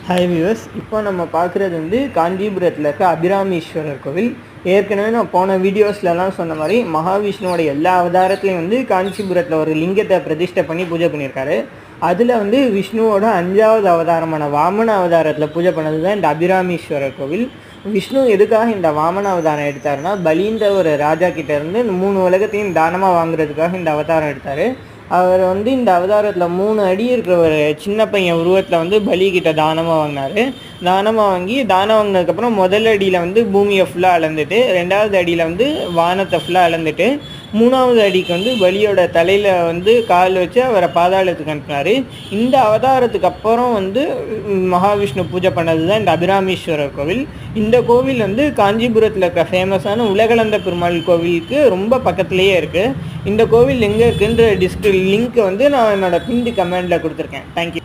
Hi viewers, இப்போ நம்ம பார்க்குறது வந்து காஞ்சிபுரத்தில் இருக்க அபிராமீஸ்வரர் கோவில். ஏற்கனவே நான் போன வீடியோஸ்லலாம் சொன்ன மாதிரி மகாவிஷ்ணுவோட எல்லா அவதாரத்துலையும் வந்து காஞ்சிபுரத்தில் ஒரு லிங்கத்தை பிரதிஷ்டை பண்ணி பூஜை பண்ணியிருக்காரு. அதில் வந்து விஷ்ணுவோட 5வது அவதாரமான வாமன அவதாரத்தில் பூஜை பண்ணது தான் இந்த அபிராமீஸ்வரர் கோவில். விஷ்ணு எதுக்காக இந்த வாமன அவதாரம் எடுத்தாருன்னா, பலின்ற ஒரு ராஜா கிட்ட இருந்து இந்த 3 உலகத்தையும் தானமாக வாங்குறதுக்காக இந்த அவதாரம் எடுத்தார். அவர் வந்து இந்த அவதாரத்தில் 3 அடி இருக்கிற ஒரு சின்ன பையன் உருவத்தில் வந்து பலிக்கிட்ட தானமாக வாங்கினார். தானமாக வாங்கி தானம் வாங்கினதுக்கப்புறம் முதல் அடியில் வந்து பூமியை ஃபுல்லாக அளந்துட்டு, 2வது அடியில் வந்து வானத்தை ஃபுல்லாக அளந்துட்டு, 3வது அடிக்கு வந்து பலியோட தலையில் வந்து கால் வச்சு அவரை பாதாளத்துக்கு அனுப்பினார். இந்த அவதாரத்துக்கு அப்புறம் வந்து மகாவிஷ்ணு பூஜை பண்ணது தான் இந்த அபிராமீஸ்வரர் கோவில். இந்த கோவில் வந்து காஞ்சிபுரத்தில் இருக்க ஃபேமஸான உலகளந்த பெருமாள் கோவிலுக்கு ரொம்ப பக்கத்துலேயே இருக்குது. இந்த கோவில் எங்கே இருக்குன்ற லிங்க் வந்து நான் என்னோட பின்டு கமெண்டில் கொடுத்துருக்கேன். தேங்க்யூ.